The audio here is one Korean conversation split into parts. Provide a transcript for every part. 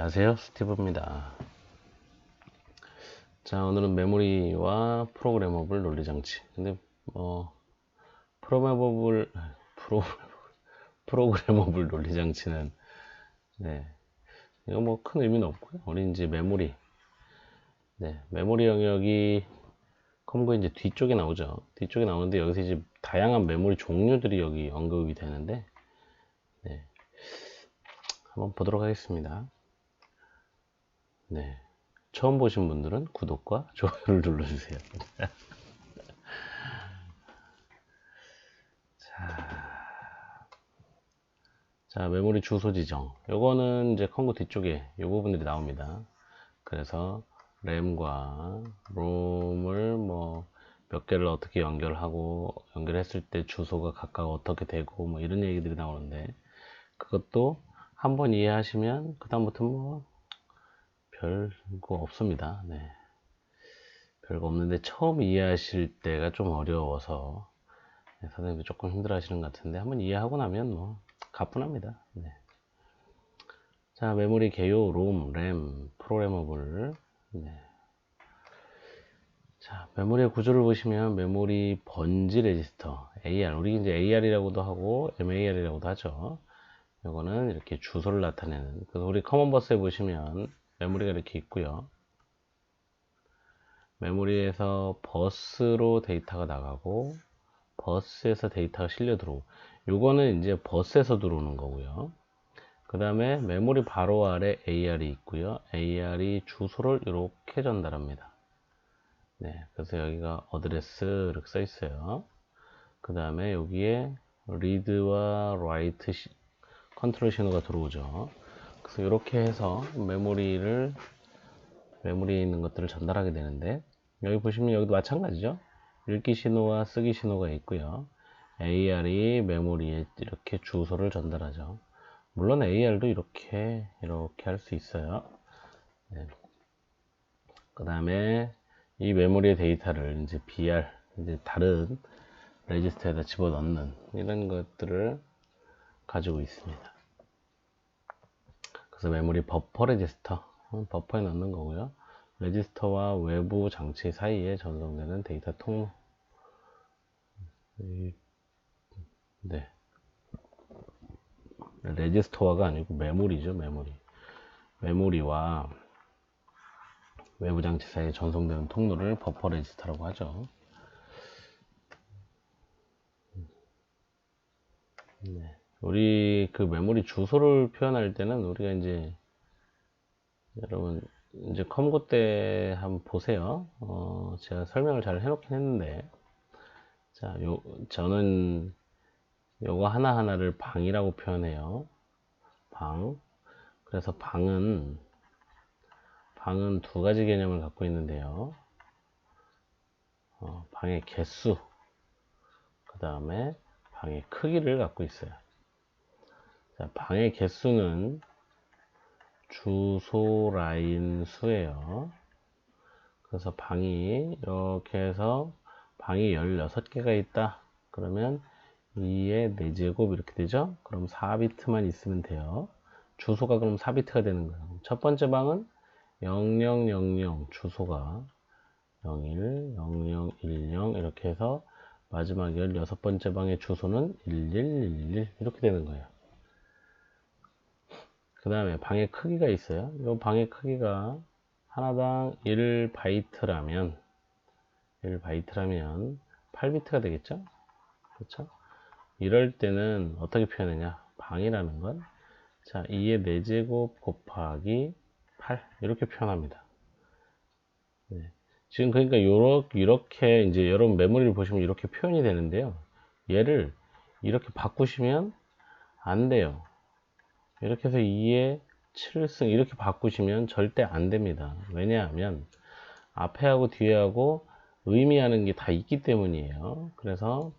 안녕하세요, 스티브입니다. 자, 오늘은 메모리와 프로그래머블 논리장치. 근데 프로그래머블 프로, 프로그래머블 논리장치는 이거 뭐 큰 의미는 없고요. 우리 이제 메모리, 메모리 영역이 컴고 이제 뒤쪽에 나오죠. 뒤쪽에 나오는데 여기서 이제 다양한 메모리 종류들이 여기 언급이 되는데, 한번 보도록 하겠습니다. 처음 보신 분들은 구독과 좋아요를 눌러주세요. 자, 메모리 주소 지정. 요거는 이제 컴고 뒤쪽에 요 부분들이 나옵니다. 그래서 램과 롬을 뭐 몇 개를 어떻게 연결하고 연결했을 때 주소가 각각 어떻게 되고 뭐 이런 얘기들이 나오는데, 그것도 한번 이해하시면 그 다음부터 뭐 별거 없습니다. 별거 없는데 처음 이해하실 때가 좀 어려워서 선생님이 조금 힘들어 하시는 것 같은데, 한번 이해하고 나면 뭐 가뿐합니다. 자, 메모리 개요, 롬, 램, 프로그래머블. 자, 메모리의 구조를 보시면 메모리 번지 레지스터, AR, 우리 이제 AR이라고도 하고 MAR이라고도 하죠. 이거는 이렇게 주소를 나타내는. 그래서 우리 커먼버스에 보시면 메모리가 이렇게 있고요. 메모리에서 버스로 데이터가 나가고 버스에서 데이터가 실려 들어오고, 요거는 이제 버스에서 들어오는 거고요. 그 다음에 메모리 바로 아래 AR이 있고요. AR이 주소를 이렇게 전달합니다. 그래서 여기가 어드레스 이렇게 써 있어요. 그 다음에 여기에 리드와 라이트 컨트롤 신호가 들어오죠. 그래서 이렇게 해서 메모리에 있는 것들을 전달하게 되는데, 여기 보시면 여기도 마찬가지죠. 읽기 신호와 쓰기 신호가 있고요. AR이 메모리에 이렇게 주소를 전달하죠. 물론 AR도 이렇게 할 수 있어요. 그 다음에 이 메모리의 데이터를 이제 BR, 이제 다른 레지스터에다 집어넣는 이런 것들을 가지고 있습니다. 그래서 메모리 버퍼 레지스터, 버퍼에 넣는 거고요. 레지스터와 외부 장치 사이에 전송되는 데이터 통로. 레지스터화가 아니고 메모리죠, 메모리. 메모리와 외부 장치 사이에 전송되는 통로를 버퍼 레지스터라고 하죠. 우리 그 메모리 주소를 표현할 때는 우리가 이제, 여러분 이제 컴고 때 한번 보세요. 제가 설명을 잘 해놓긴 했는데, 자, 저는 요거 하나하나를 방이라고 표현해요. 방. 그래서 방은 두 가지 개념을 갖고 있는데요. 방의 개수, 그 다음에 방의 크기를 갖고 있어요. 자, 방의 개수는 주소 라인 수예요. 그래서 방이 이렇게 해서 방이 16개가 있다. 그러면 2의 4제곱 이렇게 되죠. 그럼 4비트만 있으면 돼요. 주소가 그럼 4비트가 되는 거예요. 첫 번째 방은 0000 주소가 01, 0010 이렇게 해서 마지막 16번째 방의 주소는 1111 이렇게 되는 거예요. 그 다음에 방의 크기가 있어요. 이 방의 크기가 하나당 1바이트라면 8비트가 되겠죠? 그렇죠? 이럴 때는 어떻게 표현하냐? 방이라는 건, 자, 2의 4제곱 곱하기 8 이렇게 표현합니다. 지금 그러니까 이렇게 이제 여러분 메모리를 보시면 이렇게 표현이 되는데요. 얘를 이렇게 바꾸시면 안 돼요. 이렇게 해서 2의 7승 이렇게 바꾸시면 절대 안 됩니다. 왜냐하면 앞에하고 뒤에하고 의미하는 게 다 있기 때문이에요. 그래서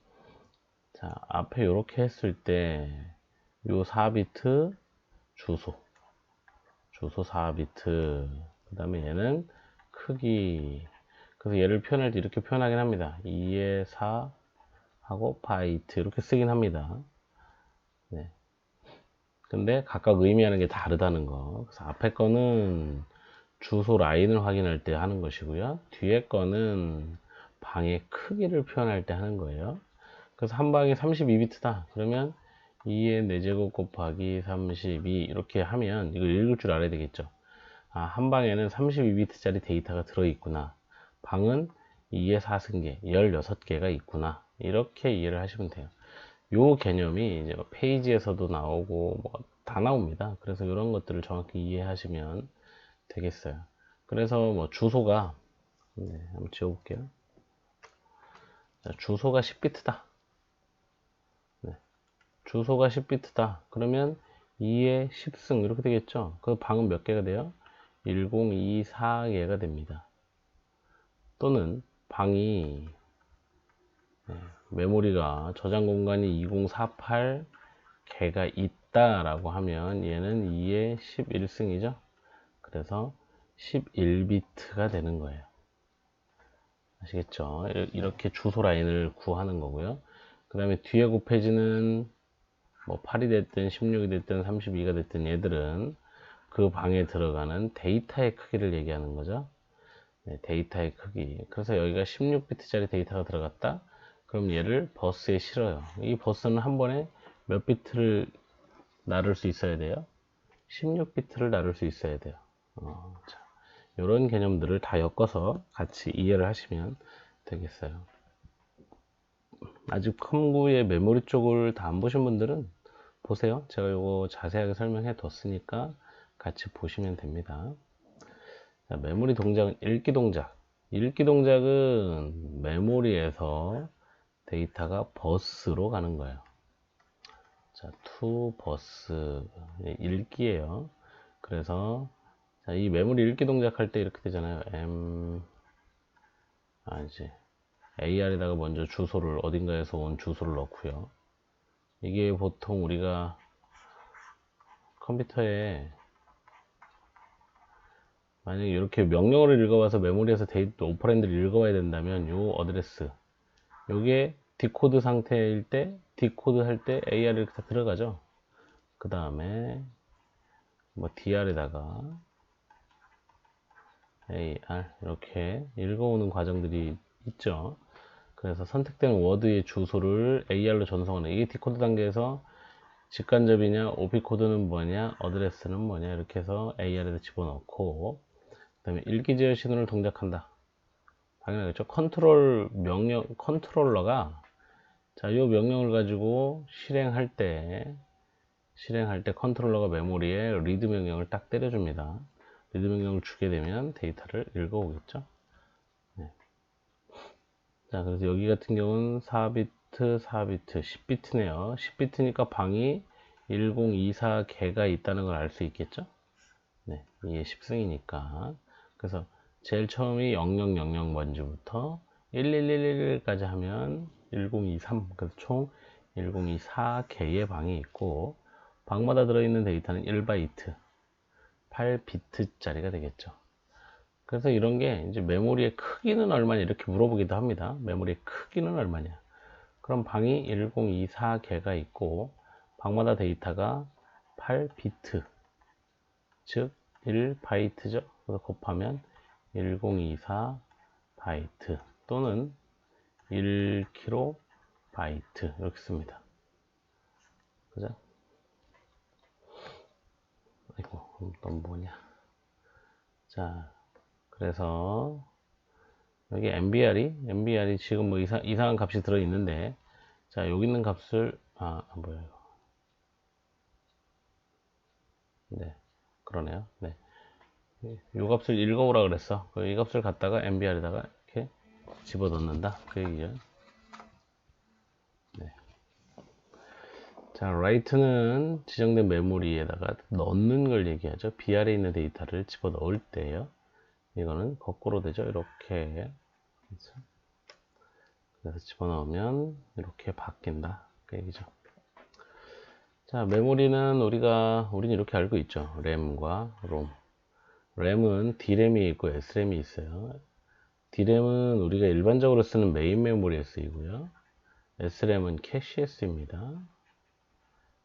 자, 앞에 이렇게 했을 때 요 4비트 주소 4비트, 그 다음에 얘는 크기. 그래서 얘를 표현할 때 이렇게 표현하긴 합니다. 2의 4 하고 바이트 이렇게 쓰긴 합니다. 근데 각각 의미하는 게 다르다는 거. 그래서 앞에 거는 주소 라인을 확인할 때 하는 것이고요. 뒤에 거는 방의 크기를 표현할 때 하는 거예요. 그래서 한 방이 32비트다. 그러면 2의 4제곱 곱하기 32 이렇게 하면 이거 읽을 줄 알아야 되겠죠. 아, 한 방에는 32비트짜리 데이터가 들어있구나. 방은 2의 4승계, 16개가 있구나. 이렇게 이해를 하시면 돼요. 요 개념이 이제 페이지에서도 나오고 뭐 다 나옵니다. 그래서 이런 것들을 정확히 이해하시면 되겠어요. 그래서 뭐 주소가 한번 지워볼게요. 자, 주소가 10비트다. 주소가 10비트다. 그러면 2의 10승 이렇게 되겠죠. 그 방은 몇 개가 돼요? 1024개가 됩니다. 또는 방이 메모리가 저장 공간이 2048개가 있다라고 하면 얘는 2의 11승이죠. 그래서 11비트가 되는 거예요. 아시겠죠? 이렇게 주소 라인을 구하는 거고요. 그 다음에 뒤에 곱해지는 뭐 8이 됐든 16이 됐든 32가 됐든 얘들은 그 방에 들어가는 데이터의 크기를 얘기하는 거죠. 네, 데이터의 크기. 그래서 여기가 16비트짜리 데이터가 들어갔다. 그럼 얘를 버스에 실어요. 이 버스는 한 번에 몇 비트를 나눌 수 있어야 돼요? 16비트를 나눌 수 있어야 돼요. 자, 이런 개념들을 다 엮어서 같이 이해를 하시면 되겠어요. 아직 컴구의 메모리 쪽을 다 안 보신 분들은 보세요. 제가 이거 자세하게 설명해 뒀으니까 같이 보시면 됩니다. 자, 메모리 동작은 읽기 동작. 읽기 동작은 메모리에서 데이터가 버스로 가는 거예요. 자, to 버스 읽기예요. 그래서 자, 이 메모리 읽기 동작 할 때 이렇게 되잖아요. 이제 AR에다가 먼저 주소를 어딘가에서 온 주소를 넣고요. 이게 보통 우리가 컴퓨터에 만약에 이렇게 명령어를 읽어봐서 메모리에서 데이터 오퍼랜드를 읽어봐야 된다면 요 어드레스 요게 디코드 상태일 때 디코드 할 때 AR 이렇게 다 들어가죠. 그 다음에 뭐 DR에다가 AR 이렇게 읽어오는 과정들이 있죠. 그래서 선택된 워드의 주소를 AR로 전송하는 이게 디코드 단계에서 직간접이냐 OP 코드는 뭐냐 어드레스는 뭐냐 이렇게 해서 AR에다 집어넣고 그 다음에 읽기 제어 신호를 동작한다. 당연하겠죠. 컨트롤러가 자, 이 명령을 가지고 실행할 때 컨트롤러가 메모리에 리드 명령을 딱 때려줍니다. 리드 명령을 주게 되면 데이터를 읽어오겠죠. 네. 자, 그래서 여기 같은 경우는 4비트, 10비트네요. 10비트니까 방이 1024개가 있다는 걸 알 수 있겠죠. 네, 이게 10승이니까. 그래서 제일 처음이 0000 번지부터 1111까지 하면 1023. 그래서 총 1024개의 방이 있고 방마다 들어있는 데이터는 1바이트, 8비트짜리가 되겠죠. 그래서 이런 게 이제 메모리의 크기는 얼마냐 이렇게 물어보기도 합니다. 메모리의 크기는 얼마냐. 그럼 방이 1024개가 있고 방마다 데이터가 8비트, 즉 1바이트죠. 그래서 곱하면 1024 바이트 또는 1kB 이렇게 씁니다. 그죠? 아이고, 또 뭐냐. 자, 그래서 여기 MBR이 지금 뭐 이상한 값이 들어있는데, 자, 여기 있는 값을, 뭐야, 이거. 네, 그러네요. 네. 이 값을 읽어오라 그랬어. 이 값을 갖다가 MBR에다가 이렇게 집어넣는다. 그 얘기죠. 네. 자, write는 지정된 메모리에다가 넣는 걸 얘기하죠. BR에 있는 데이터를 집어넣을 때요. 이거는 거꾸로 되죠. 이렇게. 그래서 집어넣으면 이렇게 바뀐다. 그 얘기죠. 자, 메모리는 우리는 이렇게 알고 있죠. 램과 롬. 램은 D램이 있고 S램이 있어요. D램은 우리가 일반적으로 쓰는 메인 메모리에 쓰이고요. S램은 캐시에 쓰입니다.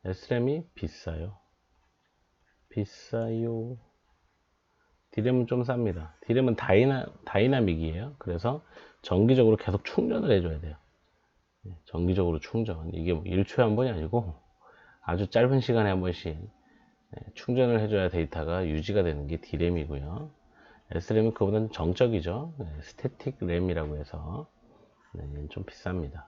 S램이 비싸요. 비싸요. D램은 좀 쌉니다. D램은 다이나믹이에요. 그래서 정기적으로 계속 충전을 해줘야 돼요. 정기적으로 충전. 이게 뭐 1초에 한 번이 아니고 아주 짧은 시간에 한 번씩 충전을 해줘야 데이터가 유지가 되는 게 D램이고요. S램은 그보다는 정적이죠. 스태틱 램이라고 해서 좀 비쌉니다.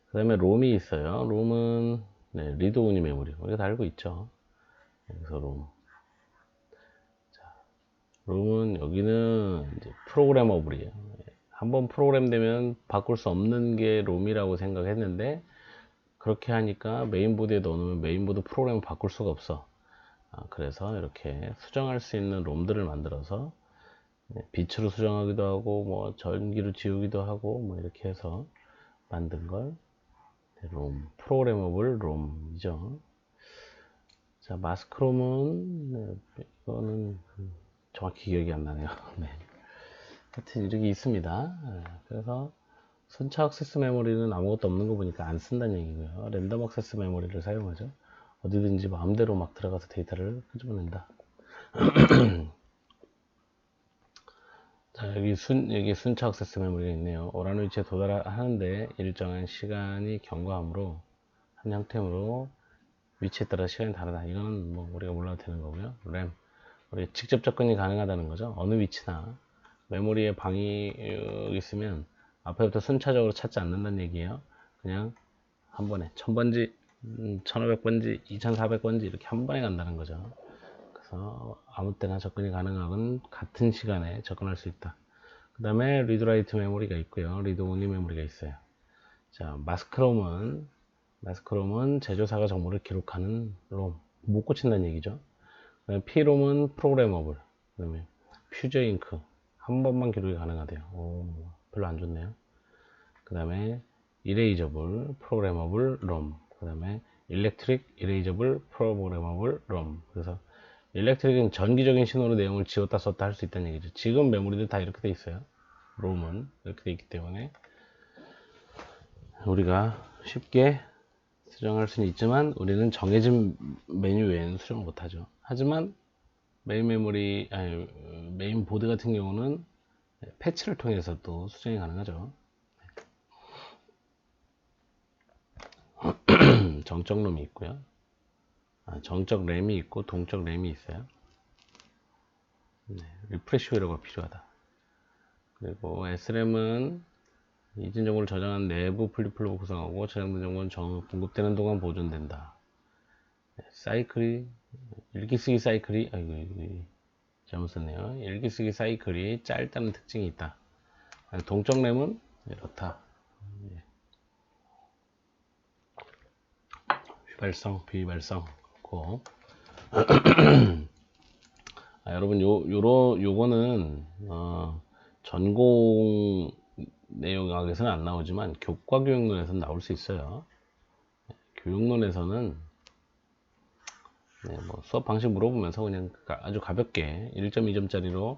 그 다음에 롬이 있어요. 롬은 리드 오니 메모리. 우리가 다 알고 있죠. 그래서 롬은 여기는 이제 프로그래머블이에요. 한번 프로그램 되면 바꿀 수 없는 게 롬이라고 생각했는데 그렇게 하니까 메인보드에 넣어놓으면 메인보드 프로그램을 바꿀 수가 없어. 그래서 이렇게 수정할 수 있는 롬들을 만들어서 빛으로 수정하기도 하고 뭐 전기로 지우기도 하고 뭐 이렇게 해서 만든 걸 롬, 프로그래머블 롬이죠. 자, 마스크롬은 이거는 정확히 기억이 안 나네요. 네. 하여튼 이렇게 있습니다. 그래서 순차 액세스 메모리는 아무것도 없는 거 보니까 안 쓴다는 얘기고요. 랜덤 액세스 메모리를 사용하죠. 어디든지 마음대로 막 들어가서 데이터를 끄집어낸다. 자, 여기 순차 액세스 메모리가 있네요. 원하는 위치에 도달하는데 일정한 시간이 경과하므로 한 형태로 위치에 따라 시간이 다르다. 이거는 뭐 우리가 몰라도 되는 거고요. 램, 우리 직접 접근이 가능하다는 거죠. 어느 위치나 메모리에 방이 있으면 앞에부터 순차적으로 찾지 않는다는 얘기예요. 그냥 한 번에 1000번지, 1500번지, 2400번지 이렇게 한 번에 간다는 거죠. 그래서 아무 때나 접근이 가능한 같은 시간에 접근할 수 있다. 그 다음에 리드 라이트 메모리가 있고요. 리드 온리 메모리가 있어요. 자, 마스크롬은 제조사가 정보를 기록하는 롬. 못 고친다는 얘기죠. P롬은 프로그래머블. 그 다음에 퓨저 잉크. 한 번만 기록이 가능하대요. 오, 별로 안 좋네요. 그 다음에 이레이저블 프로그래머블 롬. 그 다음에 일렉트릭 이레이저블 프로그래머블 롬. 그래서 일렉트릭은 전기적인 신호로 내용을 지웠다 썼다 할 수 있다는 얘기죠. 지금 메모리들 다 이렇게 돼 있어요. 롬은 이렇게 돼 있기 때문에 우리가 쉽게 수정할 수는 있지만 우리는 정해진 메뉴 외에는 수정 못하죠. 하지만 메인 보드 같은 경우는 패치를 통해서 또 수정이 가능하죠. 정적 롬이 있고요. 정적 램이 있고 동적 램이 있어요. 리프레시 회로가 필요하다. 그리고 SRAM은 이전 정보를 저장한 내부 플립플로 구성하고 저장된 정보는 공급되는 동안 보존된다. 사이클이 일기쓰기 사이클이 잘못 썼네요. 일기쓰기 사이클이 짧다는 특징이 있다. 동적 램은 이렇다. 휘발성, 비휘발성. 여러분 요거는 전공 내용학에서는 안 나오지만 교과 교육론에서는 나올 수 있어요. 교육론에서는 뭐 수업 방식 물어보면서 그냥 아주 가볍게 1점, 2점짜리로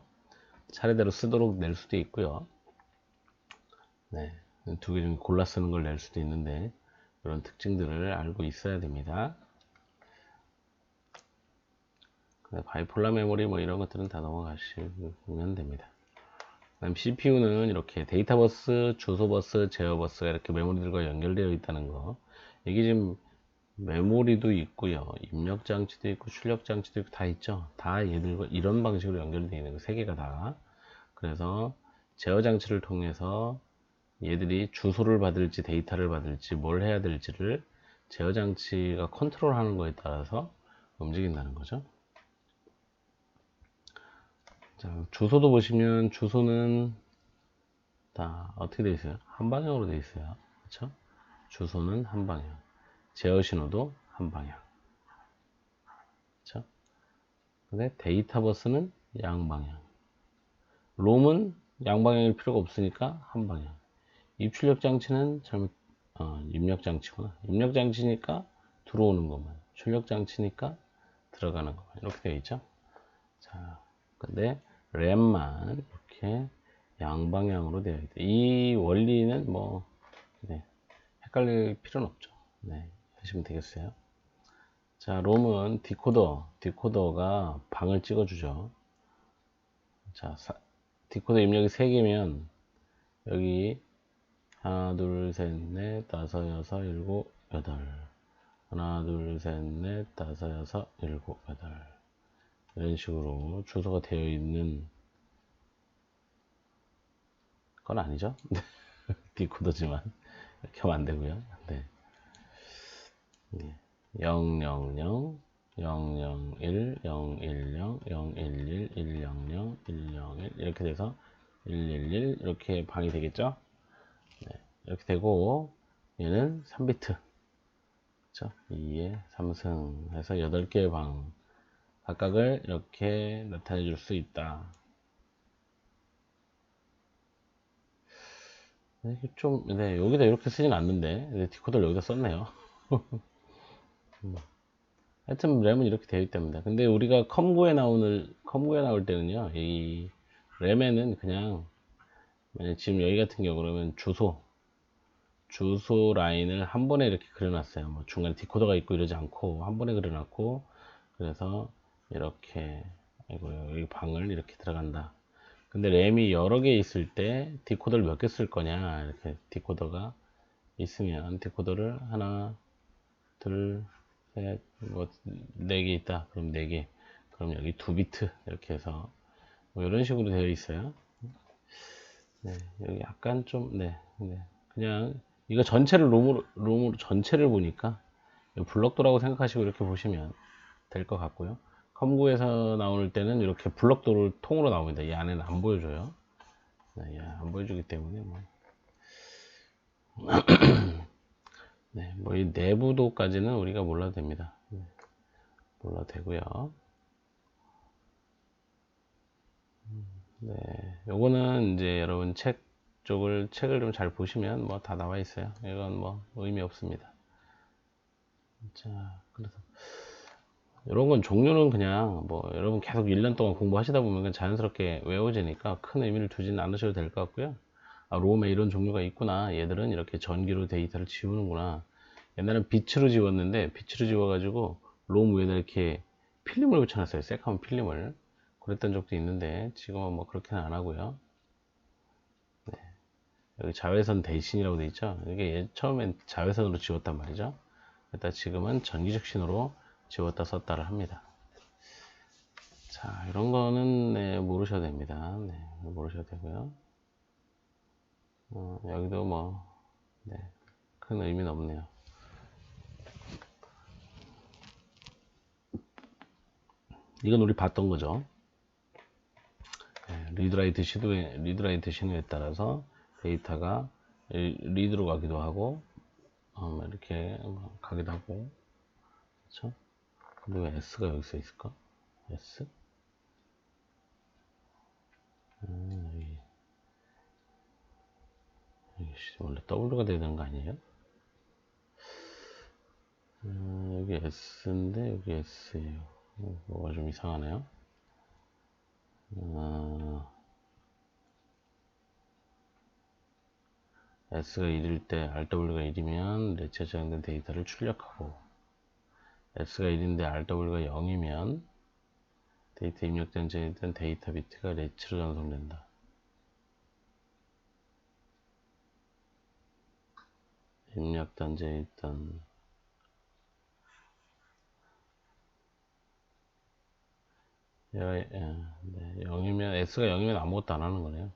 차례대로 쓰도록 낼 수도 있고요. 두 개 중에 골라 쓰는 걸 낼 수도 있는데 이런 특징들을 알고 있어야 됩니다. 바이폴라 메모리 뭐 이런 것들은 다 넘어가시면 됩니다. 그다음 CPU는 이렇게 데이터 버스, 주소 버스, 제어 버스가 이렇게 메모리들과 연결되어 있다는 거. 이게 지금 메모리도 있고요, 입력 장치도 있고 출력 장치도 있고 다 있죠. 다 얘들과 이런 방식으로 연결되어 있는 거 세 개가 다. 그래서 제어 장치를 통해서 얘들이 주소를 받을지 데이터를 받을지 뭘 해야 될지를 제어 장치가 컨트롤하는 거에 따라서 움직인다는 거죠. 자, 주소도 보시면 주소는 다 어떻게 되어 있어요? 한 방향으로 되어 있어요. 그렇죠? 주소는 한 방향, 제어 신호도 한 방향. 그렇죠? 근데 데이터 버스는 양방향. 롬은 양방향일 필요가 없으니까 한 방향. 입출력 장치는 입력 장치구나. 입력 장치니까 들어오는 것만. 출력 장치니까 들어가는 것만. 이렇게 되어 있죠. 자, 근데 램만 이렇게 양방향으로 되어 있다. 이 원리는 헷갈릴 필요는 없죠. 하시면 되겠어요. 자, 롬은 디코더가 방을 찍어주죠. 자, 디코더 입력이 3개면 여기 하나, 둘, 셋, 넷, 다섯, 여섯, 일곱, 여덟. 하나, 둘, 셋, 넷, 다섯, 여섯, 일곱, 여덟. 이런 식으로 주소가 되어 있는 건 아니죠? 디코더지만 이렇게 하면 안 되고요. 네. 000, 001, 010, 011, 100, 101 이렇게 돼서 111 이렇게 방이 되겠죠? 네. 이렇게 되고 얘는 3비트 그렇죠? 2의 3승 해서 8개의 방 각각을 이렇게 나타내 줄 수 있다. 좀, 네, 여기다 이렇게 쓰진 않는데, 네, 디코더를 여기다 썼네요. 하여튼, 램은 이렇게 되어 있답니다. 근데 우리가 컴고에 나올 때는요, 이 램에는 그냥, 지금 여기 같은 경우 그러면 주소 라인을 한 번에 이렇게 그려놨어요. 뭐 중간에 디코더가 있고 이러지 않고, 한 번에 그려놨고, 그래서 이렇게, 이거 여기 방을 이렇게 들어간다. 근데 램이 여러 개 있을 때 디코더를 몇 개 쓸 거냐 이렇게 디코더가 있으면 디코더를 하나 둘셋뭐 4개 있다 그럼 4개 그럼 여기 2비트 이렇게 해서 뭐 이런 식으로 되어 있어요. 네, 여기 약간 좀 그냥 이거 전체를 롬으로 전체를 보니까 블럭도라고 생각하시고 이렇게 보시면 될 것 같고요. 컴구에서 나올 때는 이렇게 블럭도를 통으로 나옵니다. 이 안에는 안 보여줘요. 네, 안 보여주기 때문에 뭐. 네, 뭐 이 내부도까지는 우리가 몰라도 됩니다. 네, 몰라도 되고요. 네, 요거는 이제 여러분 책을 좀 잘 보시면 뭐 다 나와 있어요. 이건 뭐 의미 없습니다. 자, 그래서 이런 건 종류는 그냥 뭐 여러분 계속 1년 동안 공부하시다 보면 그냥 자연스럽게 외워지니까 큰 의미를 두지는 않으셔도 될 것 같고요. 아, 롬에 이런 종류가 있구나. 얘들은 이렇게 전기로 데이터를 지우는구나. 옛날엔 빛으로 지웠는데 빛으로 지워가지고 롬 위에다 이렇게 필름을 붙여놨어요. 새카만 필름을. 그랬던 적도 있는데 지금은 뭐 그렇게는 안 하고요. 네. 여기 자외선 대신이라고 돼 있죠. 이게 처음엔 자외선으로 지웠단 말이죠. 일단 지금은 전기적 신호로 지웠다 썼다를 합니다. 자, 이런 거는 네, 모르셔도 됩니다. 네, 모르셔도 되고요. 여기도 뭐, 네, 큰 의미는 없네요. 이건 우리 봤던 거죠. 네, 리드라이트 신호에 따라서 데이터가 리드로 가기도 하고, 이렇게 가기도 하고, 그렇죠? 근데 왜 S가 여기 써 있을까? S? 여기 원래 W가 돼야 되는 거 아니에요? 여기 S인데 여기 S예요. 뭐가 좀 이상하네요. S가 1일 때 RW가 1이면 래치에 저장된 데이터를 출력하고 S가 1인데 RW가 0이면 데이터 입력된 전이던 데이터 비트가 래치로 전송된다. 입력 단자에 있던 네, 0이면 S가 0이면 아무것도 안 하는 거네요.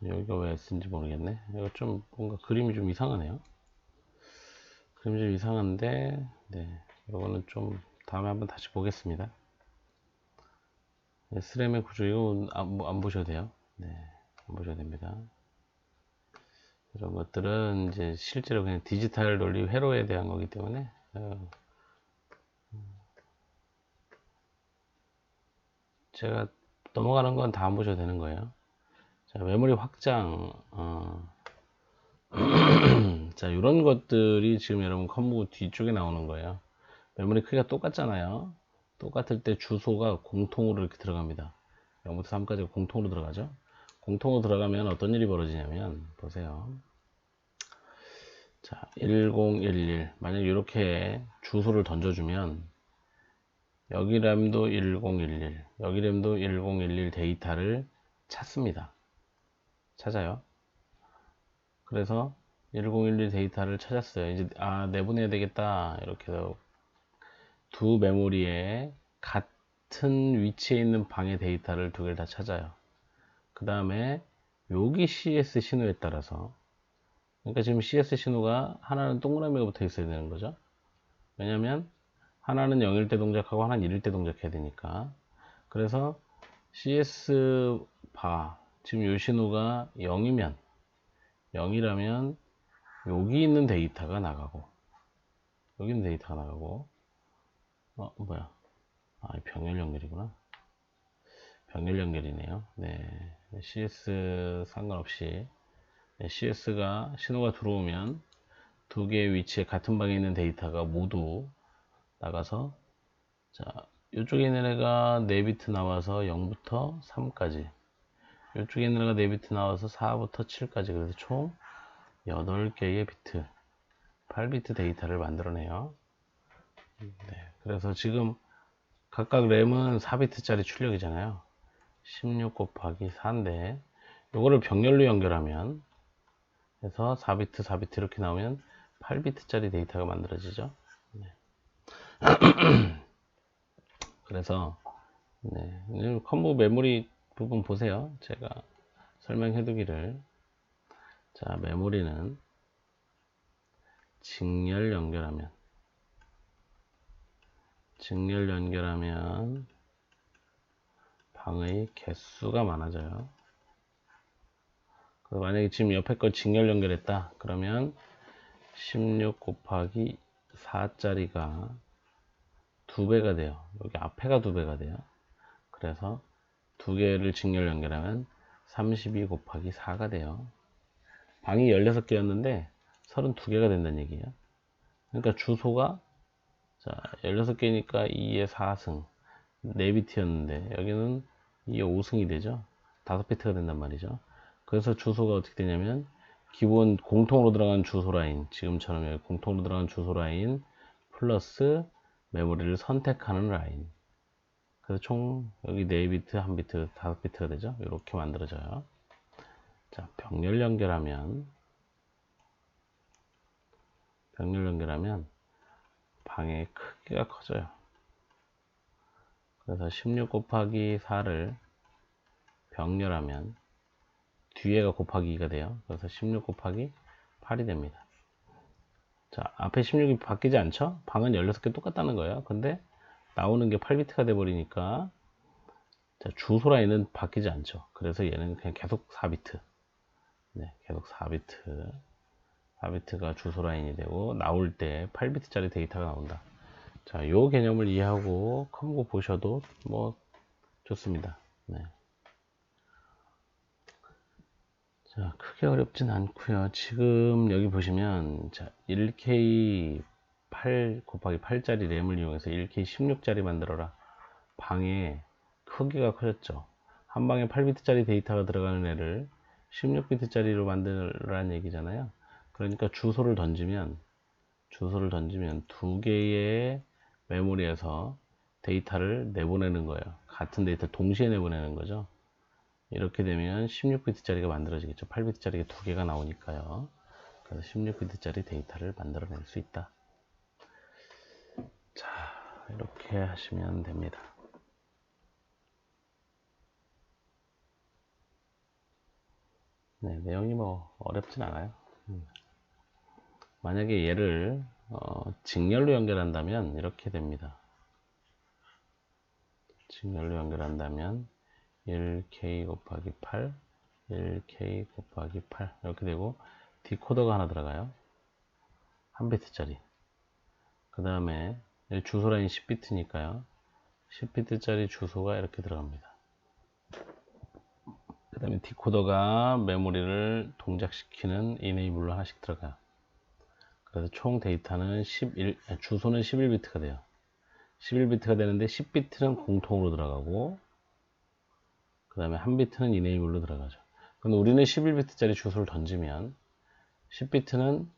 여기가 왜 S인지 모르겠네. 이거 좀 뭔가 그림이 좀 이상하네요. 그림이 좀 이상한데 네, 이거는 좀 다음에 한번 다시 보겠습니다. S램의 구조 이거 안 보셔도 돼요. 네, 안 보셔도 됩니다. 이런 것들은 이제 실제로 그냥 디지털 논리 회로에 대한 거기 때문에 제가 넘어가는 건 다 안 보셔도 되는 거예요. 자, 메모리 확장 자, 이런 것들이 지금 여러분 컴보 뒤쪽에 나오는 거예요. 메모리 크기가 똑같잖아요. 똑같을 때 주소가 공통으로 이렇게 들어갑니다. 0부터 3까지 공통으로 들어가죠. 공통으로 들어가면 어떤 일이 벌어지냐면 보세요. 자, 1011. 만약 이렇게 주소를 던져주면 여기 램도 1011, 여기 램도 1011 데이터를 찾습니다. 찾아요. 그래서 1011 데이터를 찾았어요. 이제 내보내야 되겠다. 이렇게 해서 두 메모리에 같은 위치에 있는 방의 데이터를 두 개를 다 찾아요. 그 다음에 여기 CS 신호에 따라서, 그러니까 지금 CS 신호가 하나는 동그라미가 붙어 있어야 되는 거죠. 왜냐면 하나는 0일 때 동작하고 하나는 1일 때 동작해야 되니까. 그래서 CS 바, 지금 이 신호가 0이면, 0이라면 여기 있는 데이터가 나가고, 여기 있는 데이터가 나가고, 뭐야, 병렬 연결이구나. 병렬 연결이네요. 네, CS 상관없이, 네, CS가 신호가 들어오면 두 개의 위치에 같은 방에 있는 데이터가 모두 나가서, 자, 이쪽에 있는 애가 4비트 나와서 0부터 3까지, 이쪽에 있는 애가 4비트 나와서 4부터 7까지, 그래서 총 8개의 비트, 8비트 데이터를 만들어내요. 네, 그래서 지금 각각 램은 4비트짜리 출력이잖아요. 16 곱하기 4인데 이거를 병렬로 연결하면 해서 4비트 4비트 이렇게 나오면 8비트짜리 데이터가 만들어지죠. 네. 그래서 컴보 메모리 부분 보세요. 제가 설명해 두기를. 자, 메모리는 직렬 연결하면 방의 개수가 많아져요. 그래서 만약에 지금 옆에 거 직렬 연결했다 그러면 16 곱하기 4짜리가 2배가 돼요. 여기 앞에가 2배가 돼요. 그래서 두 개를 직렬 연결하면 32 곱하기 4가 돼요. 방이 16개였는데 32개가 된다는 얘기예요. 그러니까 주소가, 자, 16개니까 2의 4승 4비트였는데 여기는 2의 5승이 되죠. 5비트가 된단 말이죠. 그래서 주소가 어떻게 되냐면 기본 공통으로 들어간 주소 라인, 지금처럼 여기 공통으로 들어간 주소 라인 플러스 메모리를 선택하는 라인. 그래서 총 여기 4비트, 1비트, 5비트가 되죠. 이렇게 만들어져요. 자, 병렬 연결하면 방의 크기가 커져요. 그래서 16 곱하기 4를 병렬하면 뒤에가 곱하기 2가 돼요. 그래서 16 곱하기 8이 됩니다. 자, 앞에 16이 바뀌지 않죠? 방은 16개 똑같다는 거예요. 근데 나오는 게 8비트가 돼 버리니까 주소 라인은 바뀌지 않죠. 그래서 얘는 그냥 계속 4비트. 네, 계속 4비트. 4비트가 주소 라인이 되고 나올 때 8비트짜리 데이터가 나온다. 자, 요 개념을 이해하고 컴고 보셔도 뭐 좋습니다. 네. 자, 크게 어렵진 않고요. 지금 여기 보시면 자, 1K 8 곱하기 8짜리 램을 이용해서 1K 16짜리 만들어라. 방에 크기가 커졌죠. 한 방에 8비트짜리 데이터가 들어가는 애를 16비트짜리로 만들라는 얘기잖아요. 그러니까 주소를 던지면 두 개의 메모리에서 데이터를 내보내는 거예요. 같은 데이터 동시에 내보내는 거죠. 이렇게 되면 16비트짜리가 만들어지겠죠. 8비트짜리가 두 개가 나오니까요. 그래서 16비트짜리 데이터를 만들어낼 수 있다. 자, 이렇게 하시면 됩니다. 네, 내용이 뭐 어렵진 않아요. 만약에 얘를 직렬로 연결한다면 이렇게 됩니다. 직렬로 연결한다면 1K 곱하기 8, 1K 곱하기 8 이렇게 되고 디코더가 하나 들어가요. 1비트짜리. 그 다음에 주소 라인 10비트니까요. 10비트짜리 주소가 이렇게 들어갑니다. 그 다음에 디코더가 메모리를 동작시키는 이네이블로 하나씩 들어가요. 그래서 총 데이터는 주소는 11비트가 돼요. 11비트가 되는데 10비트는 공통으로 들어가고 그 다음에 1비트는 이네이블로 들어가죠. 근데 우리는 11비트짜리 주소를 던지면 10비트는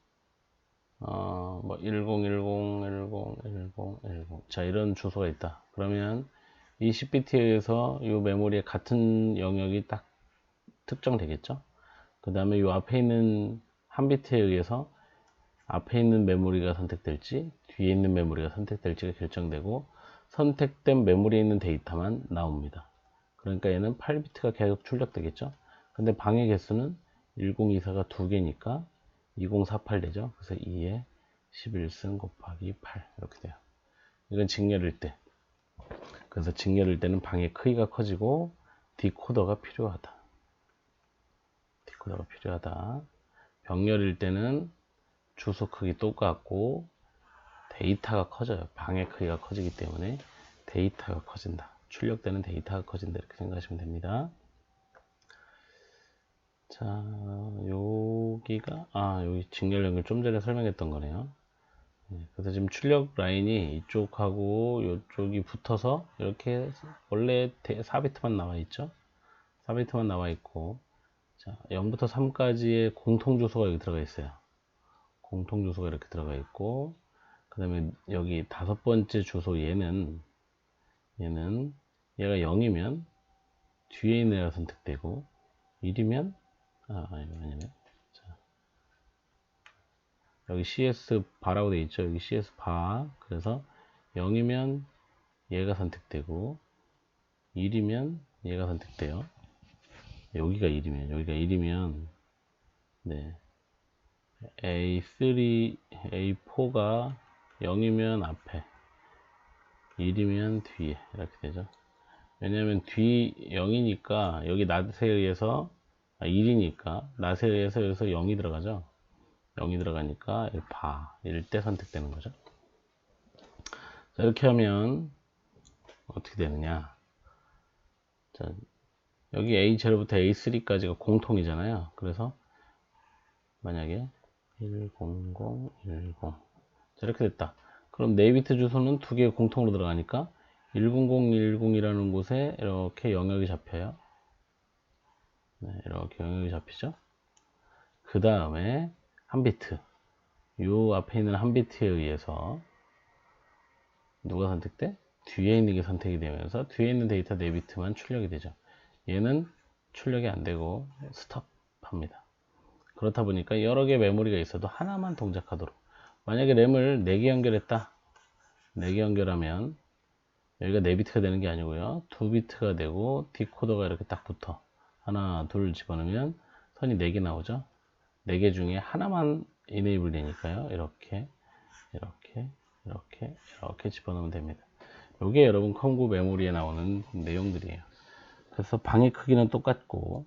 뭐 1010101010 자, 이런 주소가 있다. 그러면 이 10비트에 의해서 이 메모리에 같은 영역이 딱 특정되겠죠. 그 다음에 이 앞에 있는 한 비트에 의해서 앞에 있는 메모리가 선택될지 뒤에 있는 메모리가 선택될지가 결정되고, 선택된 메모리에 있는 데이터만 나옵니다. 그러니까 얘는 8비트가 계속 출력되겠죠. 근데 방해 개수는 1024가 2개니까 2048 되죠. 그래서 2에 11승 곱하기 8 이렇게 돼요. 이건 직렬일 때. 그래서 직렬일 때는 방해 크기가 커지고 디코더가 필요하다. 디코더가 필요하다. 병렬일 때는 주소 크기 똑같고 데이터가 커져요. 방해 크기가 커지기 때문에 데이터가 커진다. 출력되는 데이터가 커진다. 이렇게 생각하시면 됩니다. 자, 여기 직렬 연결 좀 전에 설명했던 거네요. 그래서 지금 출력 라인이 이쪽하고 이쪽이 붙어서 이렇게 원래 4비트만 나와 있죠. 4비트만 나와 있고, 자, 0부터 3까지의 공통 주소가 여기 들어가 있어요. 공통 주소가 이렇게 들어가 있고, 그 다음에 여기 5번째 주소 얘가 0이면 뒤에 있는 애가 선택되고, 1이면 아니면 여기 CS 바라고 되어 있죠. 여기 CS 바. 그래서 0이면 얘가 선택되고 1이면 얘가 선택돼요. 여기가 1이면 네. A3, A4가 0이면 앞에, 1이면 뒤에 이렇게 되죠. 왜냐하면 뒤 0이니까 여기 낫에 의해서 1이니까 낫에 의해서 여기서 0이 들어가죠. 0이 들어가니까 이럴 때 선택되는 거죠. 자, 이렇게 하면 어떻게 되느냐. 자, 여기 A0부터 A3까지가 공통이잖아요. 그래서 만약에 10010 자, 이렇게 됐다. 그럼 4비트 주소는 2개 공통으로 들어가니까 10010이라는 곳에 이렇게 영역이 잡혀요. 네, 이렇게 영역이 잡히죠. 그 다음에 한 비트, 요 앞에 있는 한 비트에 의해서 누가 선택돼? 뒤에 있는 게 선택이 되면서 뒤에 있는 데이터 4비트만 출력이 되죠. 얘는 출력이 안 되고 스톱합니다. 그렇다 보니까 여러 개 메모리가 있어도 하나만 동작하도록. 만약에 램을 4개 연결했다. 4개 연결하면 여기가 4비트가 되는 게 아니고요. 2비트가 되고 디코더가 이렇게 딱 붙어. 하나, 둘 집어넣으면 선이 4개 나오죠. 4개 중에 하나만 이네이블 되니까요. 이렇게 집어넣으면 됩니다. 이게 여러분 컴구 메모리에 나오는 내용들이에요. 그래서 방해 크기는 똑같고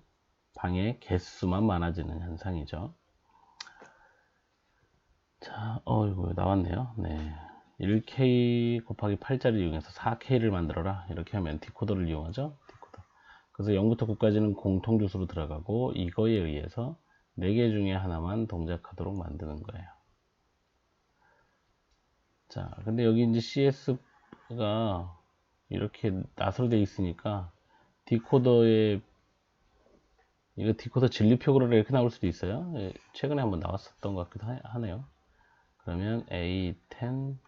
방해 개수만 많아지는 현상이죠. 자, 이거 나왔네요. 네. 1K 곱하기 8자를 이용해서 4K를 만들어라. 이렇게 하면 디코더를 이용하죠. 디코더. 그래서 0부터 9까지는 공통 주소로 들어가고 이거에 의해서 4개 중에 하나만 동작하도록 만드는 거예요. 자, 근데 여기 이제 CS가 이렇게 낫으로 되어 있으니까 디코더에 이거 디코더 진리표그램 이렇게 나올 수도 있어요. 최근에 한번 나왔었던 것 같기도 하네요. 그러면 A10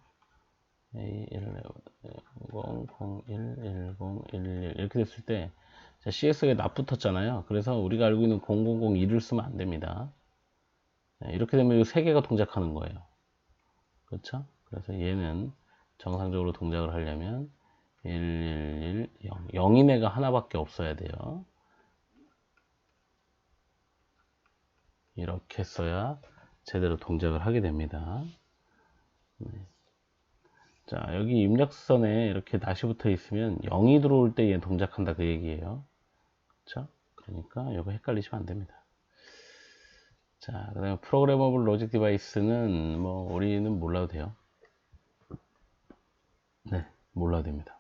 A11 001 1011 이렇게 됐을 때 CS가 납 붙었잖아요. 그래서 우리가 알고 있는 0001을 쓰면 안 됩니다. 이렇게 되면 이 3개가 동작하는 거예요. 그렇죠? 그래서 얘는 정상적으로 동작을 하려면 111 0 0인 애가 하나밖에 없어야 돼요. 이렇게 써야 제대로 동작을 하게 됩니다. 네. 자, 여기 입력선에 이렇게 낫이 붙어 있으면 0이 들어올 때 얘 동작한다 그 얘기예요. 그렇죠? 그러니까 이거 헷갈리시면 안 됩니다. 자, 그 다음에 프로그래머블 로직 디바이스는 뭐 우리는 몰라도 돼요. 네, 몰라도 됩니다.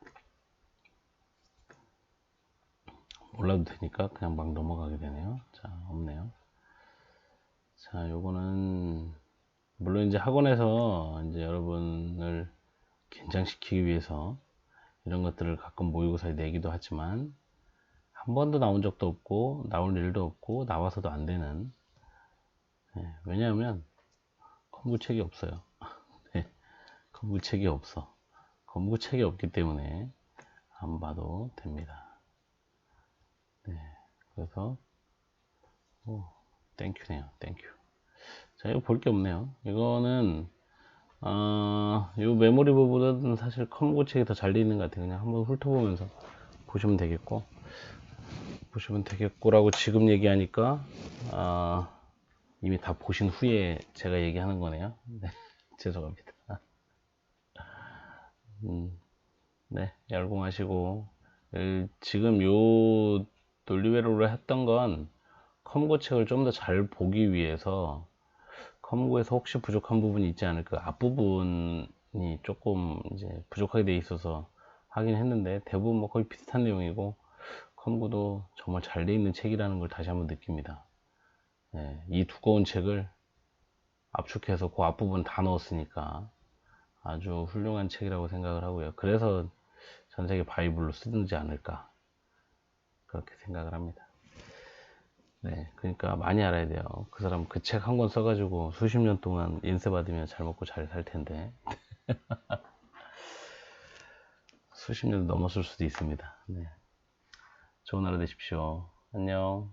몰라도 되니까 그냥 막 넘어가게 되네요. 자, 없네요. 자, 요거는 물론 이제 학원에서 이제 여러분을 긴장시키기 위해서 이런 것들을 가끔 모의고사에 내기도 하지만 한 번도 나온 적도 없고 나올 일도 없고 나와서도 안 되는, 왜냐하면 검구책이 없어요. 네, 검구책이 없어. 검구책이 없기 때문에 안 봐도 됩니다. 네, 그래서 땡큐네요. 땡큐. 자, 이거 볼 게 없네요. 이거는 요 메모리 부분은 사실 검구책이 더 잘 돼 있는 것 같아요. 그냥 한번 훑어보면서 보시면 되겠고라고 지금 얘기하니까 이미 다 보신 후에 제가 얘기하는 거네요. 네, 죄송합니다. 네, 열공하시고 지금 요 논리회로를 했던 건 컴고 책을 좀 더 잘 보기 위해서 컴고에서 혹시 부족한 부분이 있지 않을까, 앞부분이 조금 이제 부족하게 돼 있어서 하긴 했는데 대부분 뭐 거의 비슷한 내용이고 컴고도 정말 잘 돼 있는 책이라는 걸 다시 한번 느낍니다. 네, 이 두꺼운 책을 압축해서 그 앞부분 다 넣었으니까 아주 훌륭한 책이라고 생각을 하고요. 그래서 전 세계 바이블로 쓰지 않을까 그렇게 생각을 합니다. 네, 그러니까 많이 알아야 돼요. 그 사람 그 책 한 권 써가지고 수십 년 동안 인쇄 받으면 잘 먹고 잘 살 텐데 수십 년 넘었을 수도 있습니다. 네, 좋은 하루 되십시오. 안녕.